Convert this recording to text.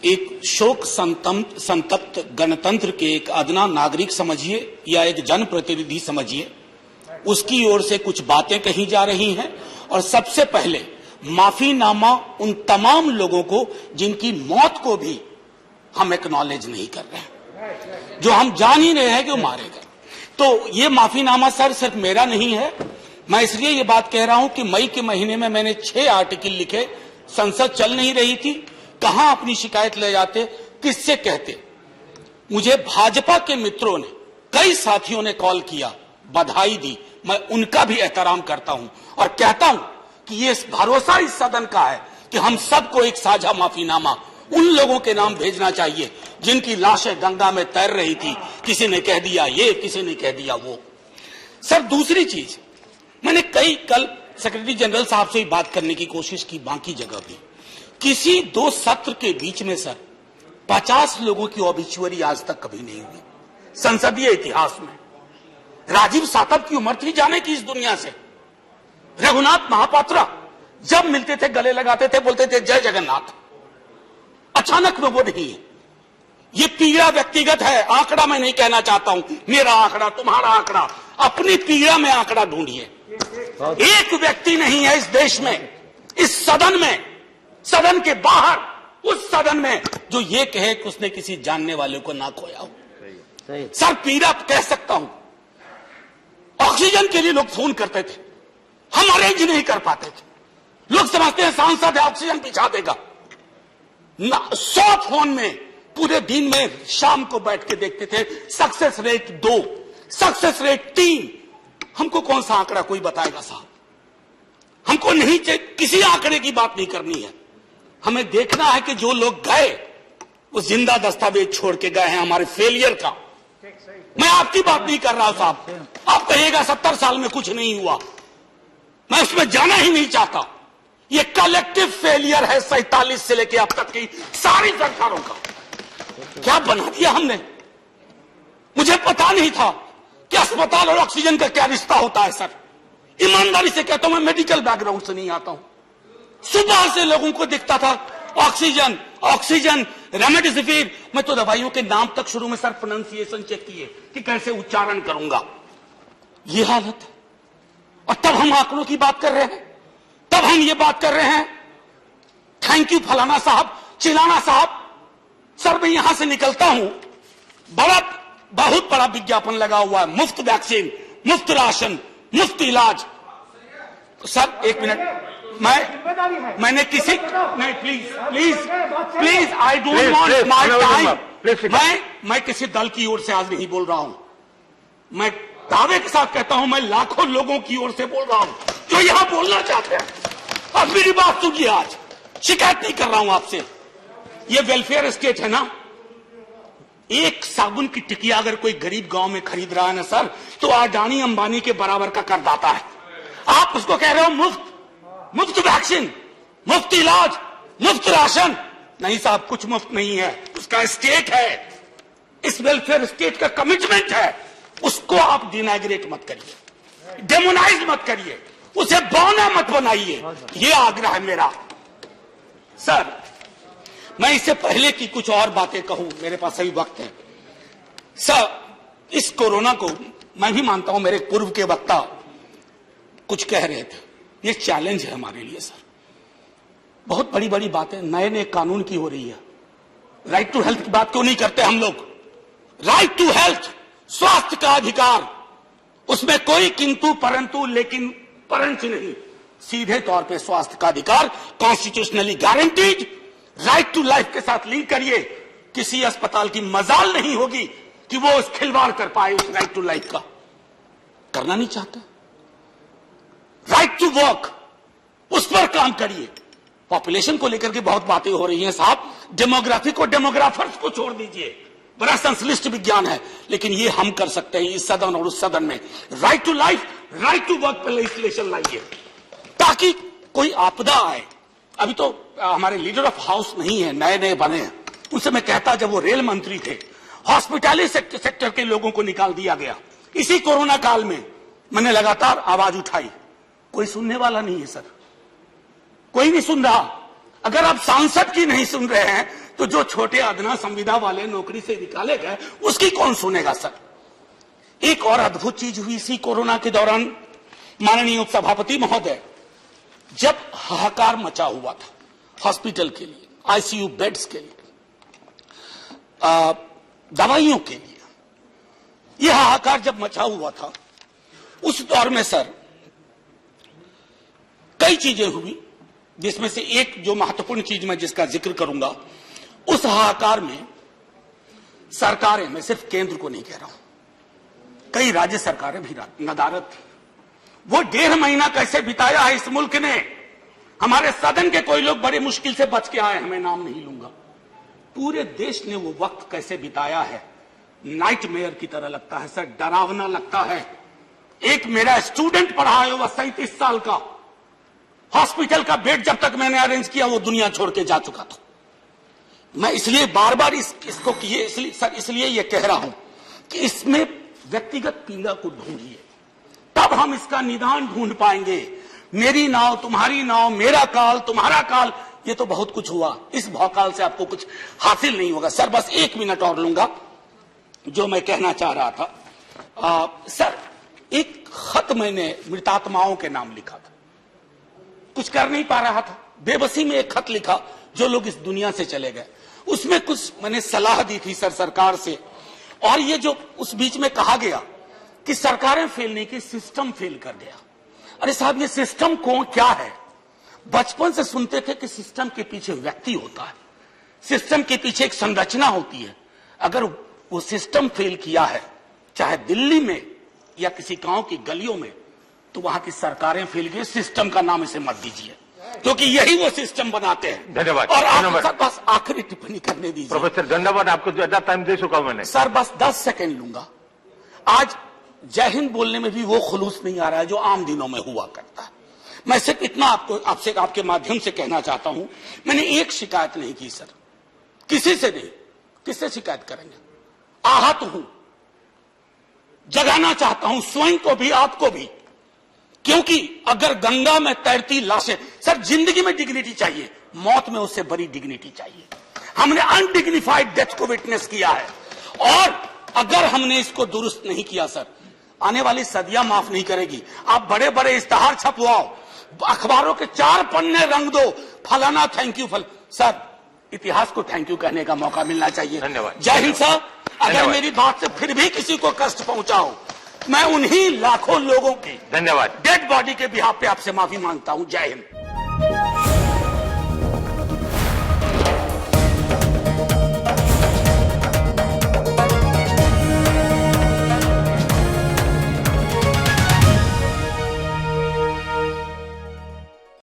एक शोक संतप्त गणतंत्र के एक अदना नागरिक समझिए या एक जनप्रतिनिधि समझिए, उसकी ओर से कुछ बातें कही जा रही हैं और सबसे पहले माफीनामा उन तमाम लोगों को जिनकी मौत को भी हम एक्नॉलेज नहीं कर रहे हैं, जो हम जान ही रहे हैं कि वो मारे गए। तो ये माफीनामा सर सिर्फ मेरा नहीं है। मैं इसलिए ये बात कह रहा हूं कि मई के महीने में मैंने 6 आर्टिकल लिखे। संसद चल नहीं रही थी, कहां अपनी शिकायत ले जाते, किससे कहते। मुझे भाजपा के मित्रों ने, कई साथियों ने कॉल किया, बधाई दी। मैं उनका भी एहतराम करता हूं और कहता हूं कि ये भरोसा इस सदन का है कि हम सबको एक साझा माफीनामा उन लोगों के नाम भेजना चाहिए जिनकी लाशें गंगा में तैर रही थी। किसी ने कह दिया ये, किसी ने कह दिया वो। सर दूसरी चीज, मैंने कल सेक्रेटरी जनरल साहब से ही बात करने की कोशिश की, बाकी जगह भी। किसी 2 सत्र के बीच में सर 50 लोगों की ऑबिचुअरी आज तक कभी नहीं हुई संसदीय इतिहास में। राजीव सातव की उम्र थी जाने की इस दुनिया से। रघुनाथ महापात्रा जब मिलते थे गले लगाते थे, बोलते थे जय जगन्नाथ। अचानक में वो नहीं है। ये पीड़ा व्यक्तिगत है, आंकड़ा मैं नहीं कहना चाहता हूं, मेरा आंकड़ा, तुम्हारा आंकड़ा, अपनी पीड़ा में आंकड़ा ढूंढिए। एक व्यक्ति नहीं है इस देश में, इस सदन में, सदन के बाहर, उस सदन में जो ये कहे कि उसने किसी जानने वाले को ना खोया हो। सर पीड़ा कह सकता हूं। ऑक्सीजन के लिए लोग फोन करते थे, हम अरेंज नहीं कर पाते थे। लोग समझते हैं सांसद है ऑक्सीजन पिछा देगा। 100 फोन में पूरे दिन में शाम को बैठ के देखते थे, सक्सेस रेट 2, सक्सेस रेट 3। हमको कौन सा आंकड़ा कोई बताएगा साहब? हमको नहीं किसी आंकड़े की बात नहीं करनी है। हमें देखना है कि जो लोग गए वो जिंदा दस्तावेज छोड़ के गए हैं हमारे फेलियर का। मैं आपकी बात नहीं कर रहा हूं साहब। आप कहिएगा 70 साल में कुछ नहीं हुआ, मैं उसमें जाना ही नहीं चाहता। ये कलेक्टिव फेलियर है 47 से लेकर अब तक की सारी सरकारों का। क्या बना दिया हमने? मुझे पता नहीं था कि अस्पताल और ऑक्सीजन का क्या रिश्ता होता है। सर ईमानदारी से कहता हूं, मैं मेडिकल बैकग्राउंड से नहीं आता हूं। सुबह से लोगों को दिखता था ऑक्सीजन ऑक्सीजन, रेमडेसिविर। मैं तो दवाइयों के नाम तक शुरू में सर प्रोनाउंसिएशन चेक किए कि कैसे उच्चारण करूंगा। ये हालत है। और तब हम आंकड़ों की बात कर रहे हैं, तब हम ये बात कर रहे हैं थैंक यू फलाना साहब, चिलाना साहब। सर मैं यहां से निकलता हूं, बहुत बड़ा विज्ञापन लगा हुआ है, मुफ्त वैक्सीन, मुफ्त राशन, मुफ्त इलाज। सर एक मिनट, मैंने किसी नहीं, please I don't want my time. मैं किसी दल की ओर से आज नहीं बोल रहा हूं। मैं दावे के साथ कहता हूं, मैं लाखों लोगों की ओर से बोल रहा हूं जो यहां बोलना चाहते हैं। अब मेरी बात सुनिए, आज शिकायत नहीं कर रहा हूं आपसे। ये वेलफेयर स्टेट है ना। एक साबुन की टिकिया अगर कोई गरीब गांव में खरीद रहा है ना सर, तो अडानी अंबानी के बराबर का करदाता है। आप उसको कह रहे हो मुफ्त वैक्सीन, मुफ्त इलाज, मुफ्त राशन। नहीं साहब, कुछ मुफ्त नहीं है, उसका स्टेट है, इस वेलफेयर स्टेट का कमिटमेंट है। उसको आप डिनाइग्रेट मत करिए, डेमोनाइज मत करिए, उसे बौना मत बनाइए। ये आग्रह है मेरा। सर मैं इससे पहले की कुछ और बातें कहूं, मेरे पास अभी वक्त है। सर इस कोरोना को मैं भी मानता हूं, मेरे पूर्व के वक्ता कुछ कह रहे थे, ये चैलेंज है हमारे लिए सर। बहुत बड़ी बड़ी बातें नए नए कानून की हो रही है। राइट टू हेल्थ की बात क्यों नहीं करते हम लोग? राइट टू हेल्थ, स्वास्थ्य का अधिकार, उसमें कोई किंतु परंतु लेकिन परंच नहीं, सीधे तौर पे स्वास्थ्य का अधिकार constitutionally guaranteed. Right to life के साथ लिंक करिए। किसी अस्पताल की मजाल नहीं होगी कि वो उस खिलवाड़ कर पाए उस राइट टू लाइफ का। करना नहीं चाहता। राइट टू वर्क, उस पर काम करिए। पॉपुलेशन को लेकर के बहुत बातें हो रही हैं साहब। डेमोग्राफी को, डेमोग्राफर्स को छोड़ दीजिए, बड़ा संश्लिष्ट विज्ञान है, लेकिन ये हम कर सकते हैं इस सदन और उस सदन में। Right to life, right to work पर लेजिस्लेशन लाइए ताकि कोई आपदा आए। अभी तो हमारे लीडर ऑफ हाउस नहीं है, नए नए बने हैं। उनसे मैं कहता, जब वो रेल मंत्री थे, हॉस्पिटैलिटी सेक्टर के लोगों को निकाल दिया गया। इसी कोरोना काल में मैंने लगातार आवाज उठाई, कोई सुनने वाला नहीं है सर, कोई नहीं सुन रहा। अगर आप सांसद की नहीं सुन रहे हैं तो जो छोटे अदना संविदा वाले नौकरी से निकाले गए उसकी कौन सुनेगा सर। एक और अद्भुत चीज हुई इसी कोरोना के दौरान, माननीय उपसभापति महोदय, जब हाहाकार मचा हुआ था हॉस्पिटल के लिए, आईसीयू बेड्स के लिए, दवाइयों के लिए, यह हाहाकार जब मचा हुआ था, उस दौर में सर कई चीजें हुई, जिसमें से एक जो महत्वपूर्ण चीज मैं जिसका जिक्र करूंगा, उस हाहाकार में सरकारें, मैं सिर्फ केंद्र को नहीं कह रहा हूं, कई राज्य सरकारें भी नदारत थी। वो 1.5 महीना कैसे बिताया है इस मुल्क ने। हमारे सदन के कोई लोग बड़े मुश्किल से बच के आए, मैं नाम नहीं लूंगा। पूरे देश ने वो वक्त कैसे बिताया है, नाइटमेयर की तरह लगता है सर, डरावना लगता है। एक मेरा स्टूडेंट पढ़ा है, वह 37 साल का, हॉस्पिटल का बेड जब तक मैंने अरेंज किया वो दुनिया छोड़ के जा चुका था। मैं इसलिए बार बार इसको किए, इसलिए ये कह रहा हूं कि इसमें व्यक्तिगत पीड़ा को ढूंढिए, तब हम इसका निदान ढूंढ पाएंगे। मेरी नाव तुम्हारी नाव, मेरा काल तुम्हारा काल, ये तो बहुत कुछ हुआ, इस भौकाल से आपको कुछ हासिल नहीं होगा। सर बस 1 मिनट और लूंगा, जो मैं कहना चाह रहा था। सर एक खत मैंने मृतात्माओं के नाम लिखा था, कुछ कर नहीं पा रहा था, बेबसी में एक खत लिखा, जो लोग इस दुनिया से चले गए। उसमें कुछ मैंने सलाह दी थी सर सरकार से, और ये जो उस बीच में कहा गया कि सरकारें फेल नहीं की, सिस्टम फेल कर गया। अरे साहब, ये सिस्टम कौन क्या है? बचपन से सुनते थे कि सिस्टम के पीछे व्यक्ति होता है, सिस्टम के पीछे एक संरचना होती है। अगर वो सिस्टम फेल किया है, चाहे दिल्ली में या किसी गांव की गलियों में, तो वहां की सरकारें फेल गई। सिस्टम का नाम इसे मत दीजिए, क्योंकि यही वो सिस्टम बनाते हैं। धन्यवाद। और आप बस आखिरी टिप्पणी करने दीजिए। प्रोफेसर धन्यवाद, आपको ज्यादा टाइम दे चुका हूं मैंने। सर बस 10 सेकंड लूंगा। आज जय हिंद बोलने में भी वो खुलूस नहीं आ रहा है जो आम दिनों में हुआ करता है। मैं सिर्फ इतना आपसे आपके माध्यम से कहना चाहता हूं, मैंने एक शिकायत नहीं की सर, किसी से नहीं। किससे शिकायत करेंगे? आहत हूं, जगाना चाहता हूं स्वयं को भी, आपको भी, क्योंकि अगर गंगा में तैरती लाशें, सर जिंदगी में डिग्निटी चाहिए, मौत में उससे बड़ी डिग्निटी चाहिए। हमने अनडिग्निफाइड डेथ को विटनेस किया है, और अगर हमने इसको दुरुस्त नहीं किया सर, आने वाली सदियां माफ नहीं करेगी। आप बड़े बड़े इश्तहार छपवाओ, अखबारों के 4 पन्ने रंग दो, फलाना थैंक यू सर, इतिहास को थैंक यू कहने का मौका मिलना चाहिए। धन्यवाद। जय हिंद साहब। अगर मेरी बात से फिर भी किसी को कष्ट पहुंचाओ, मैं उन्हीं लाखों लोगों की धन्यवाद डेड बॉडी के बिहाफ पे आपसे माफी मांगता हूं। जय हिंद।